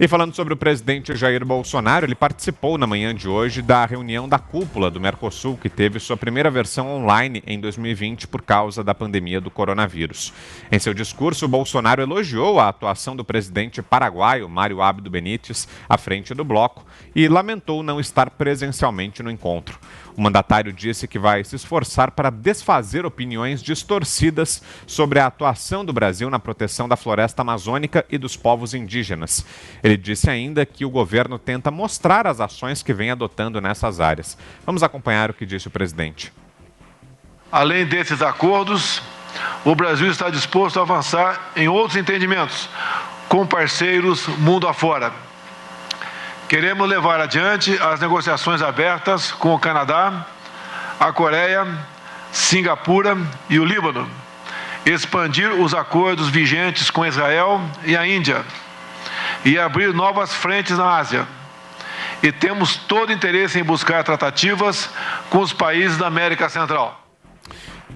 E falando sobre o presidente Jair Bolsonaro, ele participou na manhã de hoje da reunião da cúpula do Mercosul, que teve sua primeira versão online em 2020 por causa da pandemia do coronavírus. Em seu discurso, Bolsonaro elogiou a atuação do presidente paraguaio, Mário Abdo Benítez, à frente do bloco e lamentou não estar presencialmente no encontro. O mandatário disse que vai se esforçar para desfazer opiniões distorcidas sobre a atuação do Brasil na proteção da floresta amazônica e dos povos indígenas. Ele disse ainda que o governo tenta mostrar as ações que vem adotando nessas áreas. Vamos acompanhar o que disse o presidente. Além desses acordos, o Brasil está disposto a avançar em outros entendimentos com parceiros mundo afora. Queremos levar adiante as negociações abertas com o Canadá, a Coreia, Singapura e o Líbano, expandir os acordos vigentes com Israel e a Índia e abrir novas frentes na Ásia. E temos todo interesse em buscar tratativas com os países da América Central.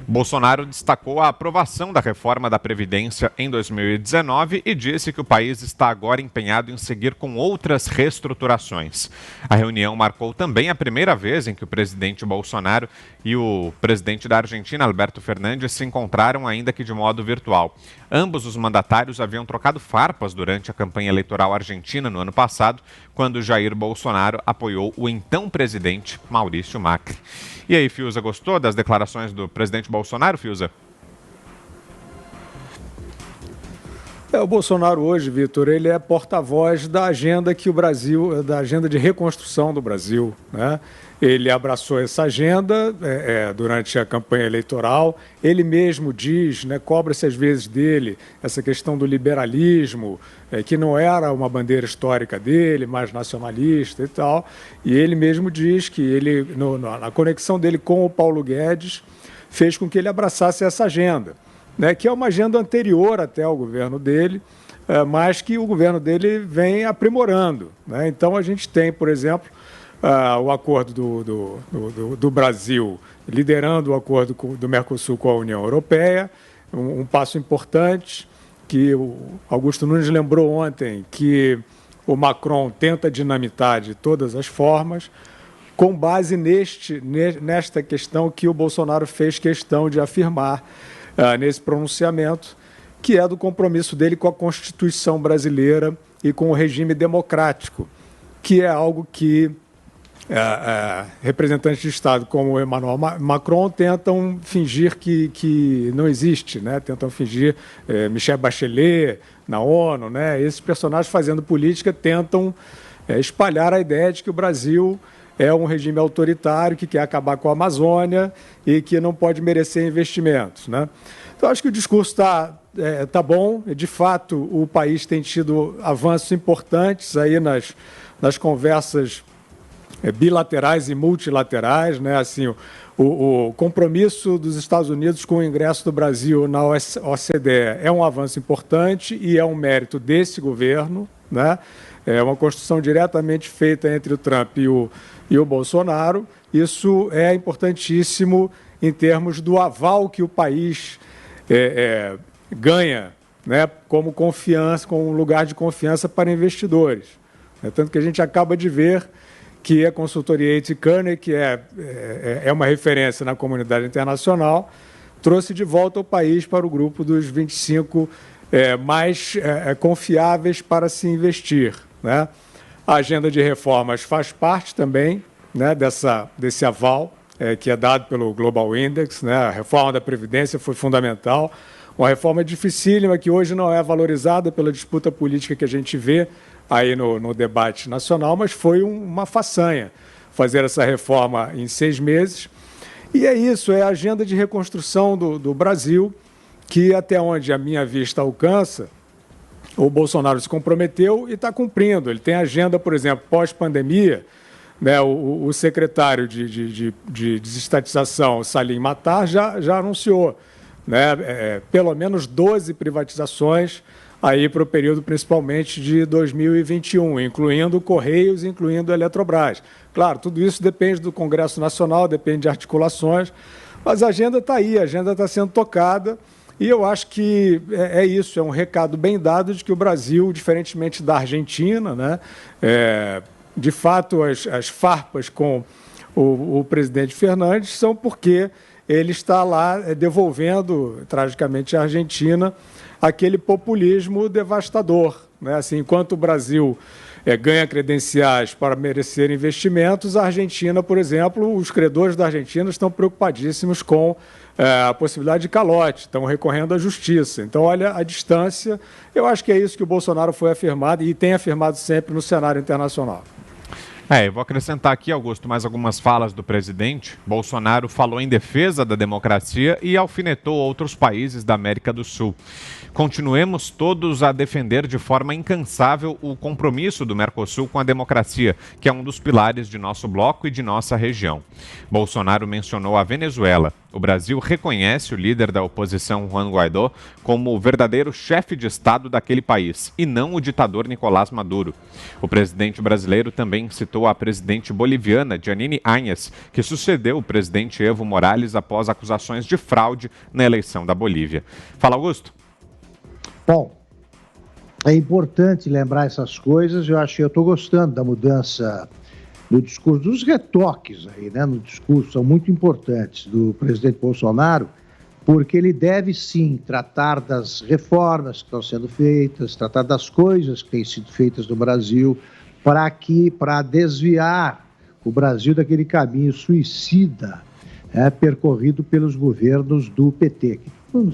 Bolsonaro destacou a aprovação da reforma da Previdência em 2019 e disse que o país está agora empenhado em seguir com outras reestruturações. A reunião marcou também a primeira vez em que o presidente Bolsonaro e o presidente da Argentina, Alberto Fernandes, se encontraram, ainda que de modo virtual. Ambos os mandatários haviam trocado farpas durante a campanha eleitoral argentina no ano passado, quando Jair Bolsonaro apoiou o então presidente Maurício Macri. E aí, Fiuza, gostou das declarações do presidente Bolsonaro, Fiuza? O Bolsonaro hoje, Vitor, ele é porta-voz da agenda que o Brasil, da agenda de reconstrução do Brasil, né? Ele abraçou essa agenda durante a campanha eleitoral. Ele mesmo diz, né, cobra-se às vezes dele essa questão do liberalismo, que não era uma bandeira histórica dele, mais nacionalista e tal. E ele mesmo diz que ele, na conexão dele com o Paulo Guedes, fez com que ele abraçasse essa agenda, né, que é uma agenda anterior até ao governo dele, mas que o governo dele vem aprimorando, né? Então a gente tem, por exemplo, o acordo do Brasil, liderando o acordo do Mercosul com a União Europeia, um passo importante, que o Augusto Nunes lembrou ontem, que o Macron tenta dinamitar de todas as formas, com base nesta questão que o Bolsonaro fez questão de afirmar nesse pronunciamento, que é do compromisso dele com a Constituição brasileira e com o regime democrático, que é algo que representantes de Estado como Emmanuel Macron tentam fingir que não existe, né? Tentam fingir Michelle Bachelet na ONU, né? Esses personagens fazendo política tentam espalhar a ideia de que o Brasil é um regime autoritário que quer acabar com a Amazônia e que não pode merecer investimentos, né? Então, acho que o discurso está bom. De fato, o país tem tido avanços importantes aí nas conversas bilaterais e multilaterais, né? Assim, o compromisso dos Estados Unidos com o ingresso do Brasil na OCDE é um avanço importante e é um mérito desse governo, né? É uma construção diretamente feita entre o Trump e o Bolsonaro. Isso é importantíssimo em termos do aval que o país ganha, né? Como confiança, como um lugar de confiança para investidores. Tanto que a gente acaba de ver que a consultoria A.T. Kearney, que é uma referência na comunidade internacional, trouxe de volta o país para o grupo dos 25 mais confiáveis para se investir, né? A agenda de reformas faz parte também, né, desse aval que é dado pelo Global Index, né? A reforma da Previdência foi fundamental, uma reforma dificílima que hoje não é valorizada pela disputa política que a gente vê aí no debate nacional, mas foi uma façanha fazer essa reforma em 6 meses. E é isso, é a agenda de reconstrução do Brasil, que até onde a minha vista alcança, o Bolsonaro se comprometeu e está cumprindo. Ele tem agenda, por exemplo, pós-pandemia, né? O secretário de desestatização, Salim Matar, já anunciou, né? Pelo menos 12 privatizações aí para o período principalmente de 2021, incluindo Correios, incluindo a Eletrobras. Claro, tudo isso depende do Congresso Nacional, depende de articulações, mas a agenda está aí, a agenda está sendo tocada E eu acho que é isso, é um recado bem dado de que o Brasil, diferentemente da Argentina, né, de fato as farpas com o presidente Fernandes são porque ele está lá devolvendo, tragicamente, à Argentina aquele populismo devastador, né? Assim, enquanto o Brasil ganha credenciais para merecer investimentos, a Argentina, por exemplo, os credores da Argentina estão preocupadíssimos com a possibilidade de calote, estão recorrendo à justiça. Então, olha a distância. Eu acho que é isso que o Bolsonaro foi afirmado e tem afirmado sempre no cenário internacional. Eu vou acrescentar aqui, Augusto, mais algumas falas do presidente. Bolsonaro falou em defesa da democracia e alfinetou outros países da América do Sul. Continuemos todos a defender de forma incansável o compromisso do Mercosul com a democracia, que é um dos pilares de nosso bloco e de nossa região. Bolsonaro mencionou a Venezuela. O Brasil reconhece o líder da oposição, Juan Guaidó, como o verdadeiro chefe de Estado daquele país, e não o ditador Nicolás Maduro. O presidente brasileiro também citou a presidente boliviana, Janine Áñez, que sucedeu o presidente Evo Morales após acusações de fraude na eleição da Bolívia. Fala, Augusto. Bom, é importante lembrar essas coisas. Eu estou gostando da mudança no discurso, dos retoques aí, né, no discurso, são muito importantes do presidente Bolsonaro, porque ele deve sim tratar das reformas que estão sendo feitas, tratar das coisas que têm sido feitas no Brasil, para desviar o Brasil daquele caminho suicida percorrido pelos governos do PT.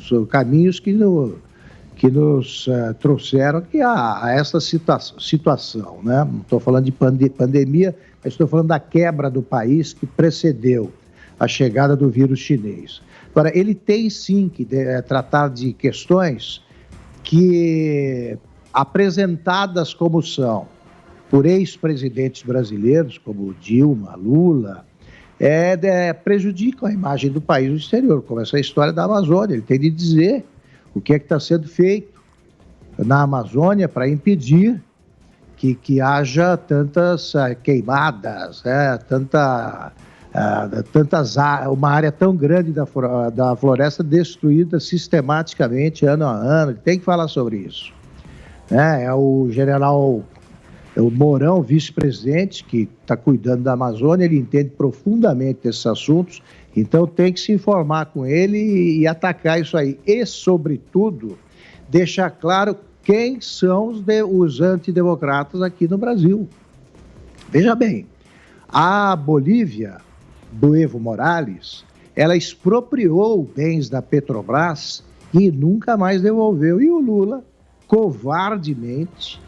São caminhos que nos trouxeram aqui a essa situação, né? Não estou falando de pandemia, mas estou falando da quebra do país que precedeu a chegada do vírus chinês. Agora, ele tem sim que tratar de questões que, apresentadas como são por ex-presidentes brasileiros, como Dilma, Lula, prejudicam a imagem do país no exterior, como essa história da Amazônia. Ele tem de dizer o que é que está sendo feito na Amazônia para impedir que haja tantas queimadas, uma área tão grande da floresta destruída sistematicamente, ano a ano. Ele tem que falar sobre isso. É o general Mourão, vice-presidente, que está cuidando da Amazônia, ele entende profundamente desses assuntos, então tem que se informar com ele e atacar isso aí. E, sobretudo, deixar claro quem são os antidemocratas aqui no Brasil. Veja bem, a Bolívia, do Evo Morales, ela expropriou bens da Petrobras e nunca mais devolveu. E o Lula, covardemente,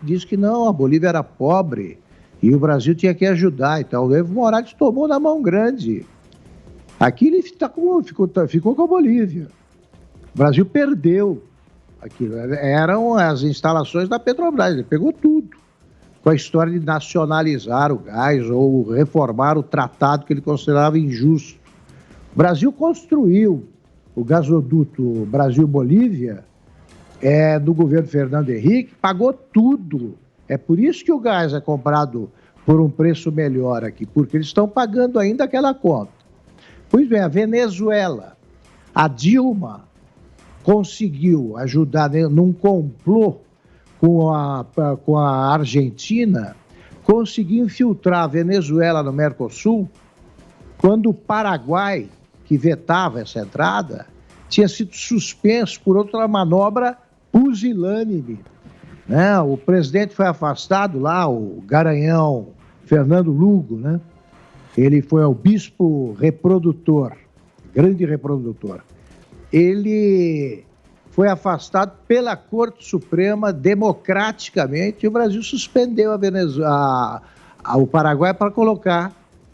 disse que não, a Bolívia era pobre e o Brasil tinha que ajudar. Então o Evo Morales tomou na mão grande. Aqui ele ficou com a Bolívia. O Brasil perdeu aquilo. Eram as instalações da Petrobras, ele pegou tudo. Com a história de nacionalizar o gás ou reformar o tratado que ele considerava injusto. O Brasil construiu o gasoduto Brasil-Bolívia, do governo Fernando Henrique, pagou tudo. É por isso que o gás é comprado por um preço melhor aqui, porque eles estão pagando ainda aquela conta. Pois bem, a Venezuela, a Dilma conseguiu ajudar num complô com a Argentina, conseguiu infiltrar a Venezuela no Mercosul, quando o Paraguai, que vetava essa entrada, tinha sido suspenso por outra manobra pusilânime. Né? O presidente foi afastado lá, o garanhão Fernando Lugo, né? Ele foi o bispo reprodutor, grande reprodutor. Ele foi afastado pela Corte Suprema democraticamente e o Brasil suspendeu o Paraguai para colocar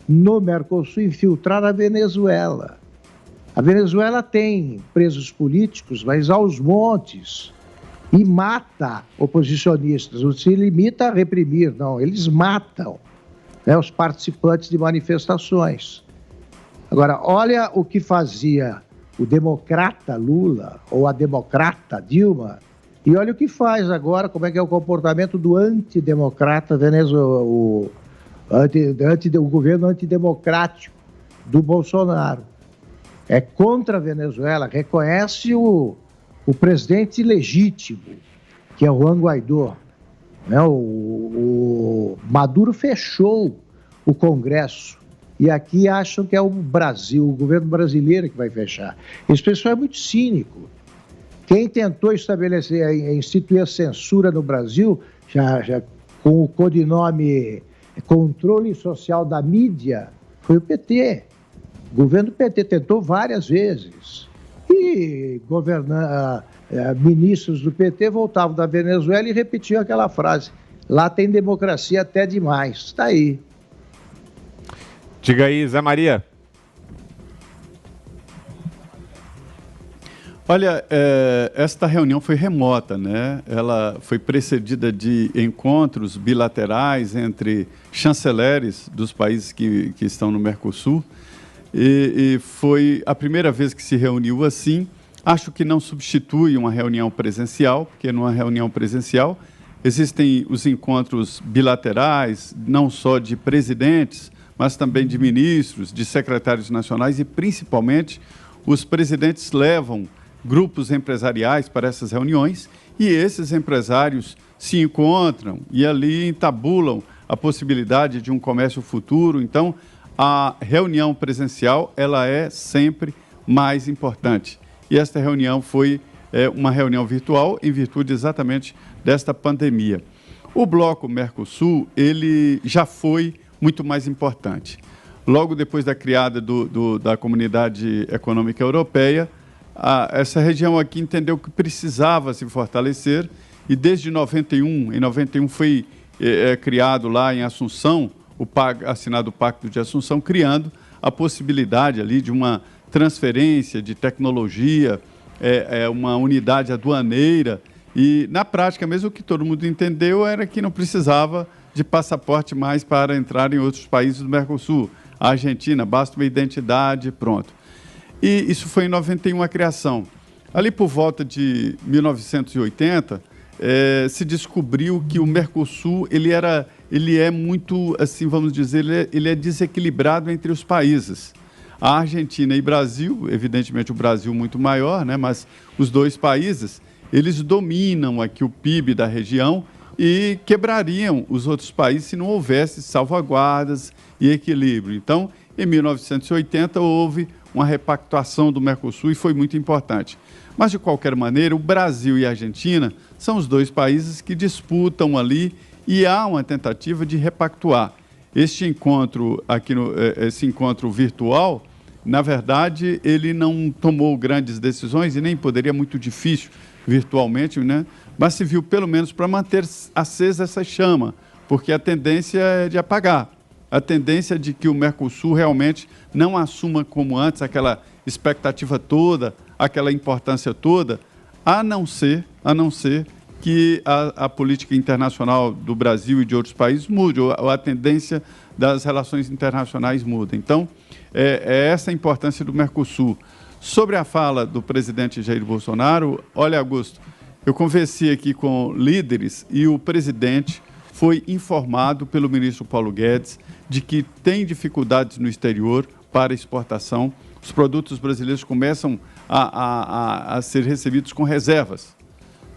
no Mercosul, infiltrar a Venezuela. A Venezuela tem presos políticos, mas aos montes, e mata oposicionistas. Não se limita a reprimir, não, eles matam, né, os participantes de manifestações. Agora, olha o que fazia o democrata Lula ou a democrata Dilma, e olha o que faz agora, como é que é o comportamento do antidemocrata Venezuela, o governo antidemocrático do Bolsonaro. é contra a Venezuela, reconhece o presidente legítimo, que é o Juan Guaidó. Né? O Maduro fechou o Congresso e aqui acham que é o Brasil, o governo brasileiro que vai fechar. Esse pessoal é muito cínico. Quem tentou instituir a censura no Brasil, já com o codinome Controle Social da Mídia, foi o PT. O governo do PT tentou várias vezes. E ministros do PT voltavam da Venezuela e repetiam aquela frase: lá tem democracia até demais. Está aí. Diga aí, Zé Maria. Olha, esta reunião foi remota, né? Ela foi precedida de encontros bilaterais entre chanceleres dos países que estão no Mercosul e foi a primeira vez que se reuniu assim. Acho que não substitui uma reunião presencial, porque numa reunião presencial existem os encontros bilaterais, não só de presidentes, mas também de ministros, de secretários nacionais e, principalmente, os presidentes levam grupos empresariais para essas reuniões e esses empresários se encontram e ali entabulam a possibilidade de um comércio futuro. Então, a reunião presencial ela é sempre mais importante. E esta reunião foi uma reunião virtual em virtude exatamente desta pandemia. O Bloco Mercosul, ele já foi muito mais importante. Logo depois da criada da Comunidade Econômica Europeia, essa região aqui entendeu que precisava se fortalecer e desde 91 foi criado lá em Assunção, assinado o Pacto de Assunção, criando a possibilidade ali de uma transferência de tecnologia, uma unidade aduaneira e, na prática, mesmo o que todo mundo entendeu era que não precisava de passaporte mais para entrar em outros países do Mercosul. A Argentina, basta uma identidade, pronto. E isso foi em 91 a criação. Ali por volta de 1980, se descobriu que o Mercosul ele é muito, assim, vamos dizer, ele é desequilibrado entre os países. A Argentina e Brasil, evidentemente o Brasil muito maior, né, mas os dois países, eles dominam aqui o PIB da região e quebrariam os outros países se não houvesse salvaguardas e equilíbrio. Então, em 1980, houve uma repactuação do Mercosul e foi muito importante. Mas, de qualquer maneira, o Brasil e a Argentina são os dois países que disputam ali e há uma tentativa de repactuar. Este encontro, esse encontro virtual, na verdade, ele não tomou grandes decisões e nem poderia, muito difícil virtualmente, né? Mas se viu pelo menos para manter acesa essa chama, porque a tendência é de apagar. A tendência de que o Mercosul realmente não assuma como antes aquela expectativa toda, aquela importância toda, a não ser que a política internacional do Brasil e de outros países mude, ou a tendência das relações internacionais muda. Então, é essa a importância do Mercosul. Sobre a fala do presidente Jair Bolsonaro, olha, Augusto, eu conversei aqui com líderes e o presidente foi informado pelo ministro Paulo Guedes de que tem dificuldades no exterior para exportação. Os produtos brasileiros começam a ser recebidos com reservas.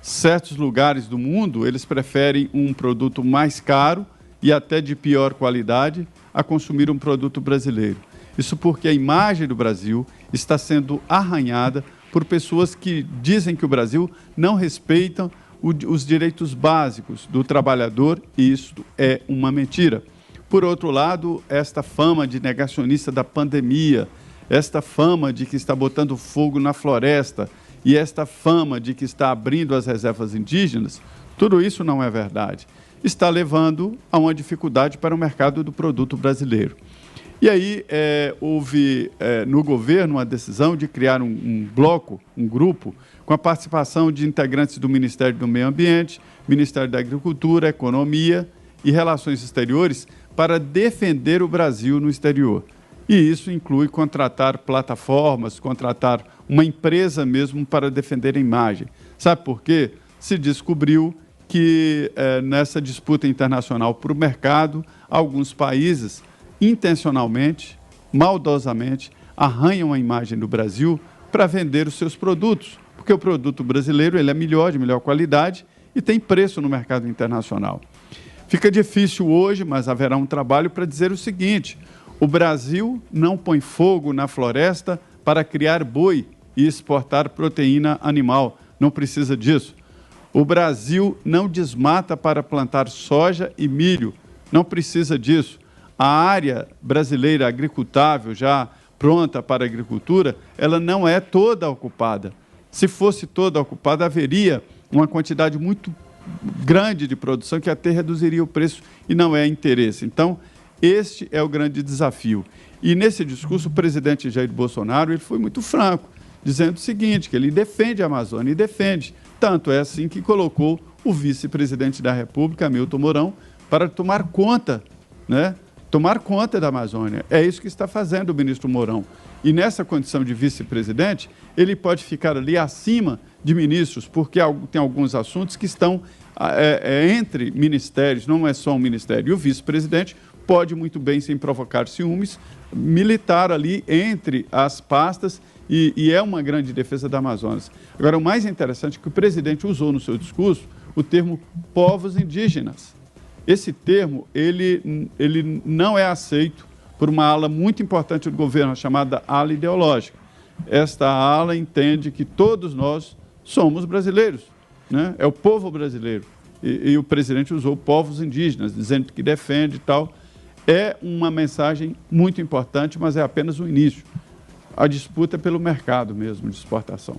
Certos lugares do mundo, eles preferem um produto mais caro e até de pior qualidade a consumir um produto brasileiro. Isso porque a imagem do Brasil está sendo arranhada por pessoas que dizem que o Brasil não respeita os direitos básicos do trabalhador, e isso é uma mentira. Por outro lado, esta fama de negacionista da pandemia, esta fama de que está botando fogo na floresta e esta fama de que está abrindo as reservas indígenas, tudo isso não é verdade. Está levando a uma dificuldade para o mercado do produto brasileiro. E aí houve no governo uma decisão de criar um bloco, um grupo, com a participação de integrantes do Ministério do Meio Ambiente, Ministério da Agricultura, Economia e Relações Exteriores, para defender o Brasil no exterior. E isso inclui contratar plataformas, contratar uma empresa mesmo para defender a imagem. Sabe por quê? Se descobriu que nessa disputa internacional para o mercado, alguns países intencionalmente, maldosamente, arranham a imagem do Brasil para vender os seus produtos, porque o produto brasileiro ele é melhor, de melhor qualidade e tem preço no mercado internacional. Fica difícil hoje, mas haverá um trabalho para dizer o seguinte: o Brasil não põe fogo na floresta para criar boi e exportar proteína animal. Não precisa disso. O Brasil não desmata para plantar soja e milho. Não precisa disso. A área brasileira agricultável, já pronta para a agricultura, ela não é toda ocupada. Se fosse toda ocupada, haveria uma quantidade muito grande de produção que até reduziria o preço e não é interesse. Então, este é o grande desafio. E nesse discurso, o presidente Jair Bolsonaro ele foi muito franco, dizendo o seguinte, que ele defende a Amazônia e defende. Tanto é assim que colocou o vice-presidente da República, Hamilton Mourão, para tomar conta, né? Tomar conta da Amazônia. É isso que está fazendo o ministro Mourão. E nessa condição de vice-presidente, ele pode ficar ali acima de ministros, porque tem alguns assuntos que estão entre ministérios, não é só um ministério. E o vice-presidente pode muito bem, sem provocar ciúmes, militar ali entre as pastas e é uma grande defesa da Amazonas. Agora, o mais interessante é que o presidente usou no seu discurso o termo povos indígenas. Esse termo, ele não é aceito por uma ala muito importante do governo, chamada ala ideológica. Esta ala entende que todos nós somos brasileiros, né? É o povo brasileiro. E o presidente usou povos indígenas, dizendo que defende e tal. É uma mensagem muito importante, mas é apenas o início. A disputa é pelo mercado mesmo de exportação.